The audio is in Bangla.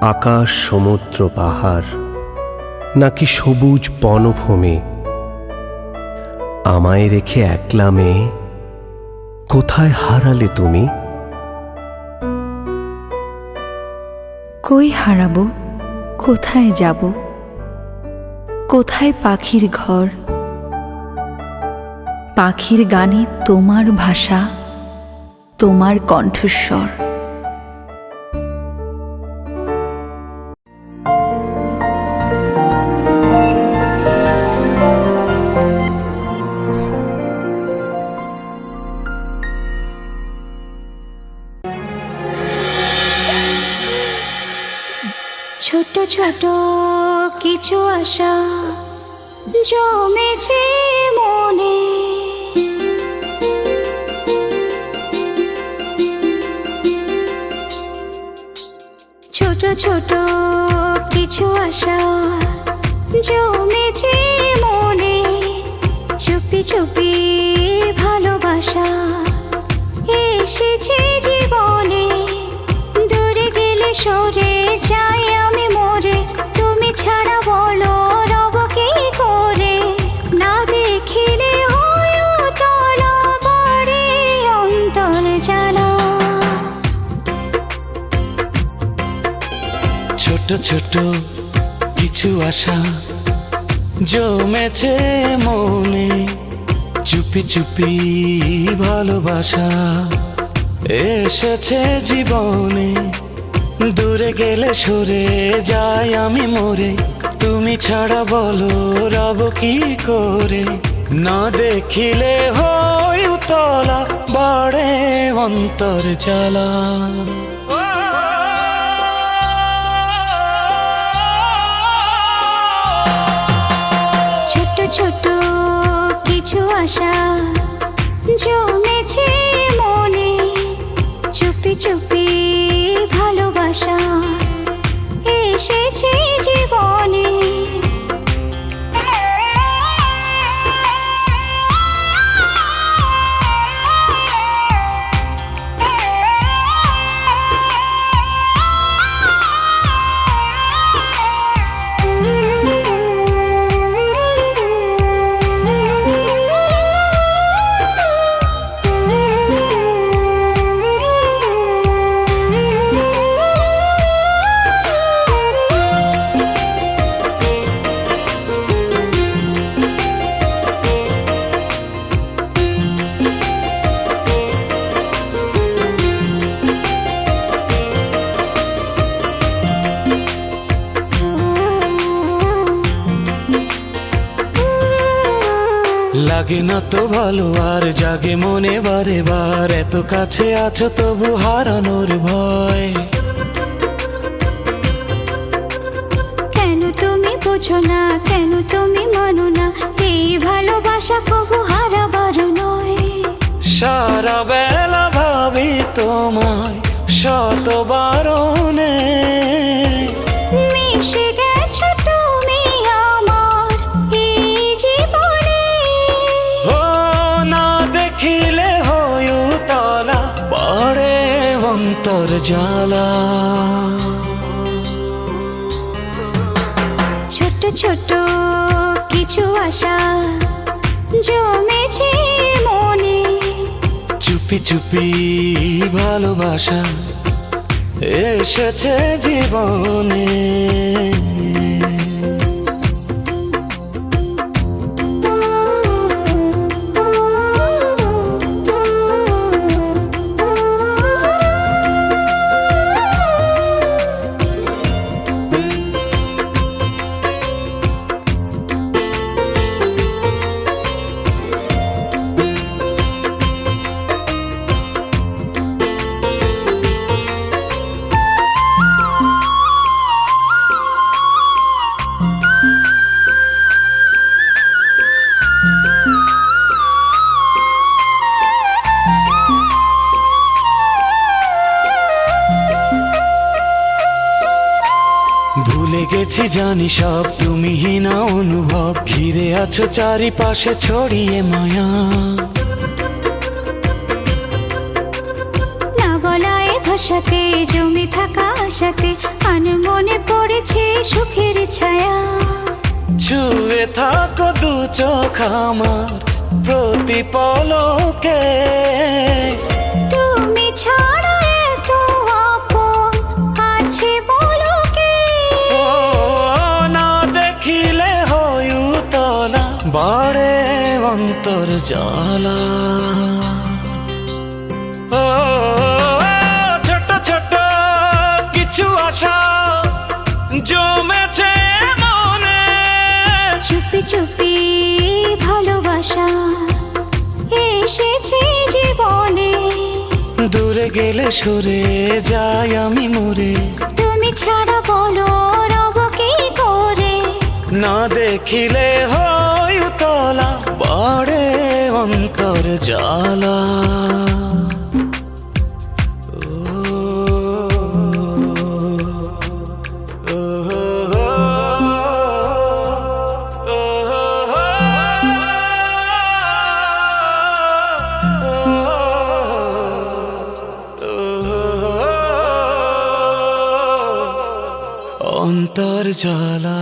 আকাশ সমুদ্র পাহাড় নাকি সবুজ বনভূমি, আমায় রেখে একলা মেয়ে কোথায় হারালে তুমি? কই হারাবো, কোথায় যাব, কোথায় পাখির ঘর? পাখির গানে তোমার ভাষা, তোমার কণ্ঠস্বর। ছোট ছোট কিছু আশা জমেছে মনে, ছোট ছোট কিছু আশা জমেছে মনে, চুপি চুপি ভালোবাসা এসেছে জীবনে। দূরে গেলে সরে যাই আমি মরে, তুমি ছাড়া বলো রব কি করে? না দেখিলে হয় তলা বাড়ি অন্তর জ্বালা। ছোট ছোট কিছু আশা জমেছে মনে, চুপি চুপি ভালোবাসা এসেছে জীবনে। দূরে গেলে সরে যাই আমি মরে, তুমি ছাড়া বলো রব কি করে? না দেখিলে হয় উতলা বাড়ে অন্তর জ্বালা। ছোট ছোট কিছু আশা জমেছে মনে, চুপি চুপি ভালোবাসা এসেছে জীবনে। লাগে না তো ভালো আর জাগে মনে বারে বার, এত কাছে আছো তবু হারানোর ভয়। কেন তুমি বোঝো না, কেন তুমি মানো না, এই ভালোবাসা কবু হারাবার নয়। সারা বেলা ভাবি তোমায় শত বারণে, মিশে গেছো তুমি আমার এই জীবনে। ও না দেখিলে হয় উতলা বাড়ে অন্তর জ্বালা। ছোট ছোট কিছু আশা জমেছে মনে, চুপি চুপি ভালোবাসা এসেছে জীবনে। ভুলে গেছি জানি সব, তুমি হীনা অনুভব, ঘিরে আছো চারিপাশে ছড়িয়ে মায়া। না বলায় ভাষাতে জমে থাকা আশাতে মনে পড়েছে সুখের ছায়া। ছুঁয়ে থাকো দু চোখ আমার প্রতি পলকে, তুমি ছাড়া এত আপন আছে বলো কে? ও না দেখিলে হই উতলা, বাড়ে অন্তর জ্বালা। ও ছোট ছোট কিছু আশা জমেছে মনে, চুপি চুপি ভালোবাসা এসেছে জীবনে। দূরে গেলে সরে যাই আমি মরে, তুমি ছাড়া বলো রব কি করে? না দেখিলে হই উতলা, বাড়ে অন্তর জ্বালা। অন্তর জ্বালা।